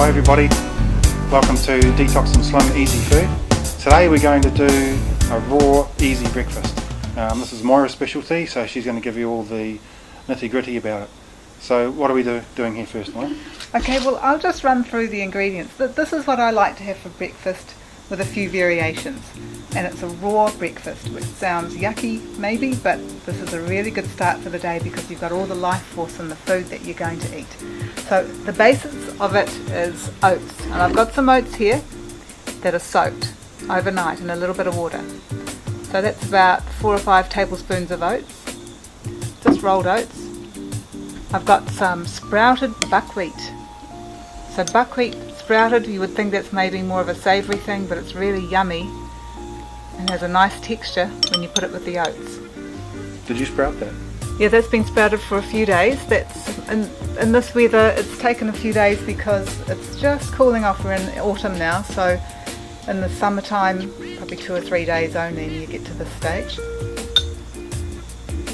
Hi everybody, welcome to Detox and Slim Easy Food. Today we're going to do a raw easy breakfast. This is Moira's specialty, so she's going to give you all the nitty gritty about it. So what are we doing here first, Moira? Okay, well I'll just run through the ingredients. This is what I like to have for breakfast with a few variations. And it's a raw breakfast, which sounds yucky maybe, but this is a really good start for the day because you've got all the life force in the food that you're going to eat. So the basis of it is oats, and I've got some oats here that are soaked overnight in a little bit of water. So that's about 4 or 5 tablespoons of oats, just rolled oats. I've got some sprouted buckwheat. So buckwheat sprouted, you would think that's maybe more of a savoury thing, but it's really yummy and has a nice texture when you put it with the oats. Did you sprout that? Yeah, that's been sprouted for a few days. That's in this weather, it's taken a few days because it's just cooling off. We're in autumn now, so in the summertime, probably 2 or 3 days only, and you get to this stage.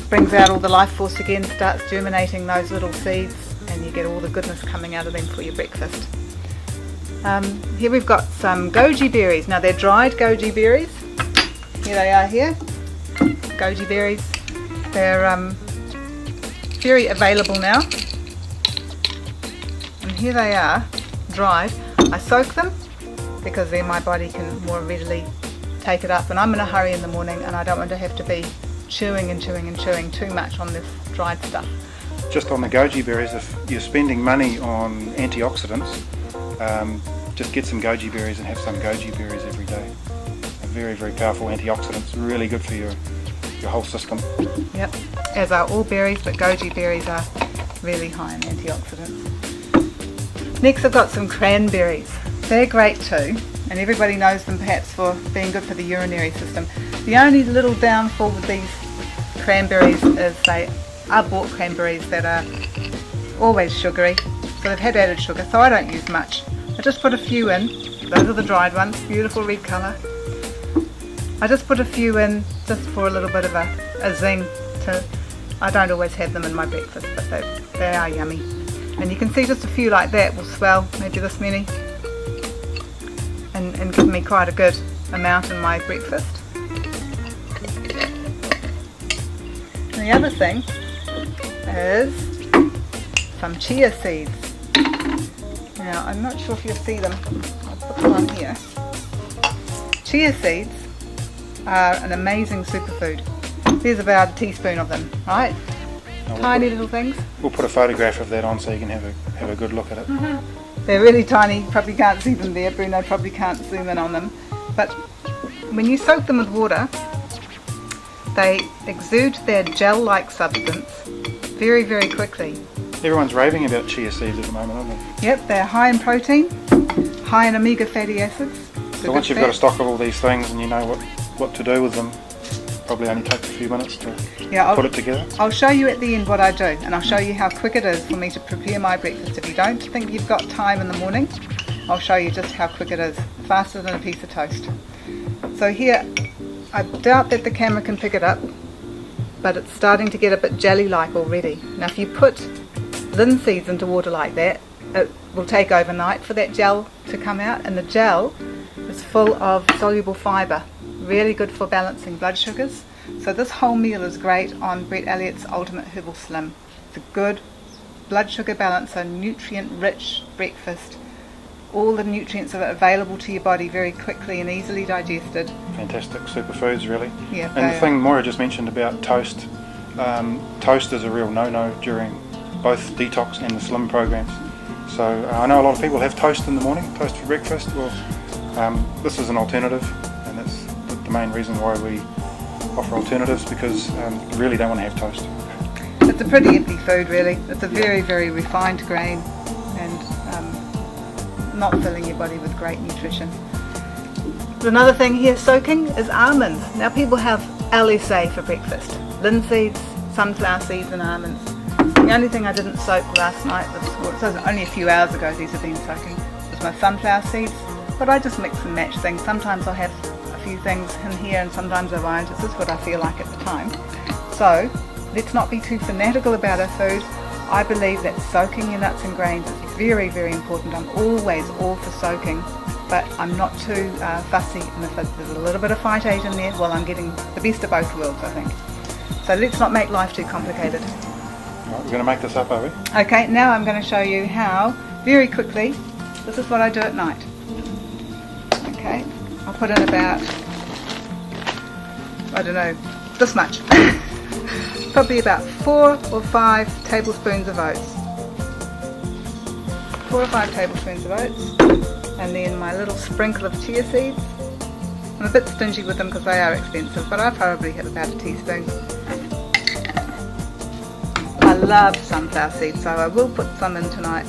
Brings out all the life force again, starts germinating those little seeds, and you get all the goodness coming out of them for your breakfast. Here we've got some goji berries. Now they're dried goji berries. Here they are here, goji berries. They're very available now. And here they are, dried. I soak them because then my body can more readily take it up. And I'm in a hurry in the morning and I don't want to have to be chewing and chewing and chewing too much on this dried stuff. Just on the goji berries, if you're spending money on antioxidants, just get some goji berries and have some goji berries every day. Very, very powerful antioxidants, really good for your whole system. Yep, as are all berries, but goji berries are really high in antioxidants. Next I've got some cranberries. They're great too, and everybody knows them perhaps for being good for the urinary system. The only little downfall with these cranberries is they are bought cranberries that are always sugary, so they've had added sugar, so I don't use much. I just put a few in. Those are the dried ones, beautiful red colour. I just put a few in just for a little bit of a zing. I don't always have them in my breakfast, but they are yummy. And you can see just a few like that will swell, maybe this many, and give me quite a good amount in my breakfast. And the other thing is some chia seeds. Now I'm not sure if you'll see them. I'll put them on here. Chia seeds are an amazing superfood. There's about a teaspoon of them, right? Tiny little things. We'll put a photograph of that on so you can have a good look at it. Mm-hmm. They're really tiny, you probably can't see them there. Bruno probably can't zoom in on them. But when you soak them with water, they exude their gel-like substance very, very quickly. Everyone's raving about chia seeds at the moment, aren't they? Yep, they're high in protein, high in omega fatty acids. So once you've got a stock of all these things and you know what to do with them, probably only takes a few minutes to put it together. I'll show you at the end what I do, and I'll show you how quick it is for me to prepare my breakfast. If you don't think you've got time in the morning, I'll show you just how quick it is, faster than a piece of toast. So here, I doubt that the camera can pick it up, but it's starting to get a bit jelly-like already. Now if you put linseeds into water like that, it will take overnight for that gel to come out, and the gel is full of soluble fibre, really good for balancing blood sugars. So this whole meal is great on Brett Elliott's Ultimate Herbal Slim. It's a good blood sugar balancer, nutrient-rich breakfast. All the nutrients are available to your body very quickly and easily digested. Fantastic superfoods, really. Yeah, and the thing Moira just mentioned about toast, toast is a real no-no during both detox and the slim programs. So I know a lot of people have toast in the morning, toast for breakfast. Well, this is an alternative, and that's the main reason why we offer alternatives, because we really don't want to have toast. It's a pretty empty food, really. It's a very, very refined grain, and not filling your body with great nutrition. Another thing here soaking is almonds. Now people have LSA for breakfast, linseeds, sunflower seeds and almonds. The only thing I didn't soak last night was, well, it says only a few hours ago these have been soaking, was my sunflower seeds, but I just mix and match things. Sometimes I'll have a few things in here and sometimes I won't. It's just what I feel like at the time. So let's not be too fanatical about our food. I believe that soaking your nuts and grains is very, very important. I'm always all for soaking, but I'm not too fussy, and if there's a little bit of phytate in there, well, I'm getting the best of both worlds, I think. So let's not make life too complicated. Right, we're going to make this up, are we? Okay, now I'm going to show you how, very quickly, this is what I do at night. Okay, I'll put in about, I don't know, this much. Probably about 4 or 5 tablespoons of oats. 4 or 5 tablespoons of oats. And then my little sprinkle of chia seeds. I'm a bit stingy with them because they are expensive, but I probably have about a teaspoon. I love sunflower seeds, so I will put some in tonight.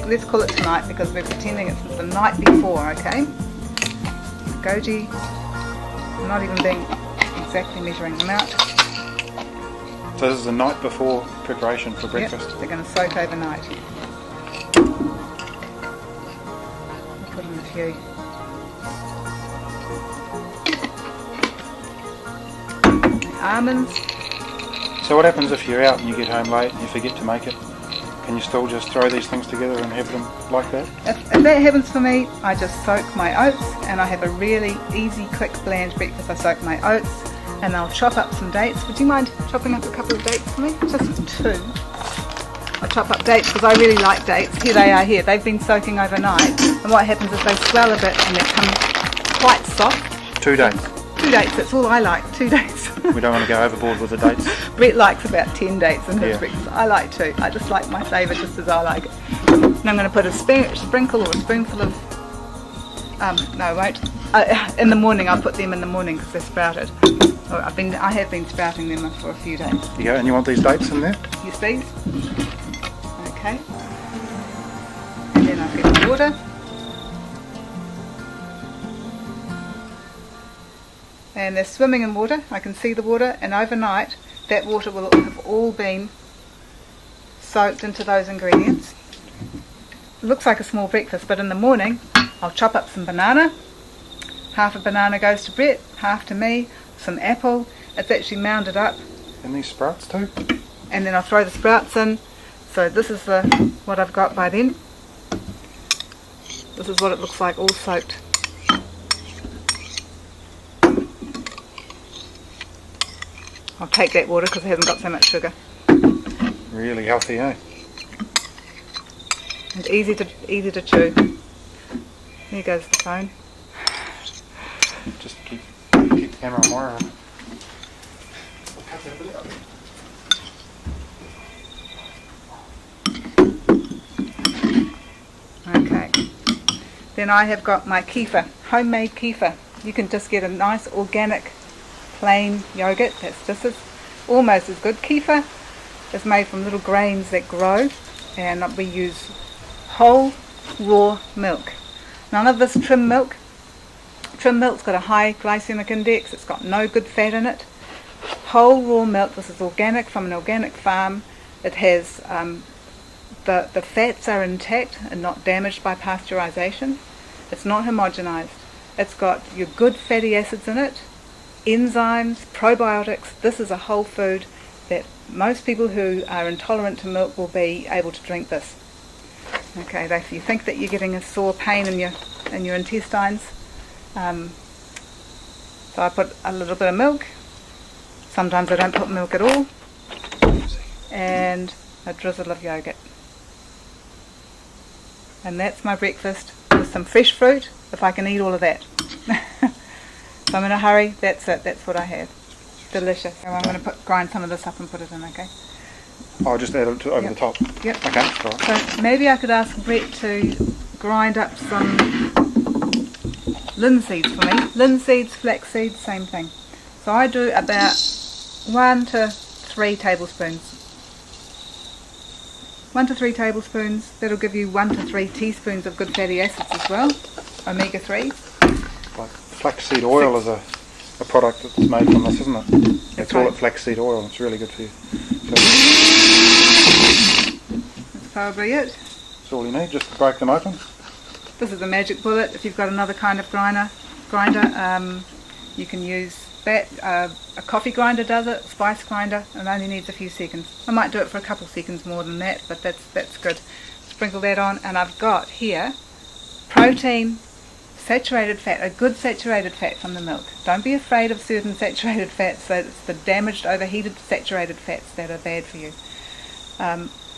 Let's call it tonight because we're pretending it's the night before, okay? Goji, I'm not even being exactly measuring them out. So this is the night before preparation for breakfast? Yep, they're going to soak overnight. I'll put in a few. Almonds. So what happens if you're out and you get home late and you forget to make it? Can you still just throw these things together and have them like that? If that happens for me, I just soak my oats and I have a really easy, quick, bland breakfast. I soak my oats and I'll chop up some dates. Would you mind chopping up a couple of dates for me? Just 2. I'll chop up dates because I really like dates. Here they are here. They've been soaking overnight. And what happens is they swell a bit and they come quite soft. 2 dates? 2 dates, that's all I like, 2 dates. We don't want to go overboard with the dates. Brett likes about 10 dates in his breakfast. I like 2. I just like my flavour just as I like it. And I'm going to put a sprinkle or a spoonful of, no I won't. In the morning, I'll put them in the morning because they're sprouted. So I have been sprouting them for a few days. Yeah, and you want these dates in there? Yes, please. Okay. And then I'll get the water. And they're swimming in water. I can see the water, and overnight that water will have all been soaked into those ingredients. It looks like a small breakfast, but in the morning I'll chop up some banana. Half a banana goes to Brett, half to me, some apple. It's actually mounded up. And these sprouts too? And then I'll throw the sprouts in. So this is what I've got by then. This is what it looks like, all soaked. I'll take that water because it hasn't got so much sugar. Really healthy, eh? And easy to chew. There goes the phone. Just keep the camera on wire. Okay. Then I have got my kefir, homemade kefir. You can just get a nice organic plain yogurt that's just almost as good. Kefir is made from little grains that grow, and we use whole raw milk. None of this trim milk. Trim milk's got a high glycemic index. It's got no good fat in it. Whole raw milk. This is organic from an organic farm. It has the fats are intact and not damaged by pasteurization. It's not homogenized. It's got your good fatty acids in it, enzymes, probiotics. This is a whole food that most people who are intolerant to milk will be able to drink this. Okay, if you think that you're getting a sore pain in your intestines, so I put a little bit of milk. Sometimes I don't put milk at all, and a drizzle of yogurt. And that's my breakfast with some fresh fruit, if I can eat all of that. If I'm in a hurry, that's it. That's what I have. Delicious. So I'm going to grind some of this up and put it in, okay? I'll just add it over the top. Yep. Okay, all right. So maybe I could ask Brett to grind up some linseeds for me. Linseeds, flax seeds, same thing. So I do about 1 to 3 tablespoons. 1 to 3 tablespoons. That'll give you 1 to 3 teaspoons of good fatty acids as well, omega-3s. Like flaxseed oil is a product that's made from this, isn't it? They call it flaxseed oil. It's really good for you. So that's probably it. That's all you need, just to break them open. This is a magic bullet. If you've got another kind of grinder, you can use that. A coffee grinder does it, spice grinder, and only needs a few seconds. I might do it for a couple seconds more than that, but that's good. Sprinkle that on, and I've got here protein, saturated fat, a good saturated fat from the milk. Don't be afraid of certain saturated fats. So it's the damaged, overheated saturated fats that are bad for you.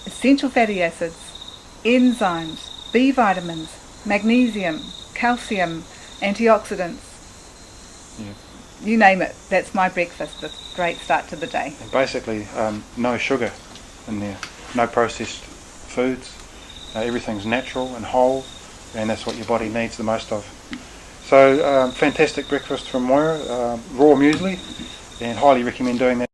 Essential fatty acids, enzymes, B vitamins, magnesium, calcium, antioxidants. Yeah. You name it. That's my breakfast. A great start to the day. And basically, no sugar in there, no processed foods. Everything's natural and whole, and that's what your body needs the most of. So, fantastic breakfast from Moira, raw muesli, and highly recommend doing that.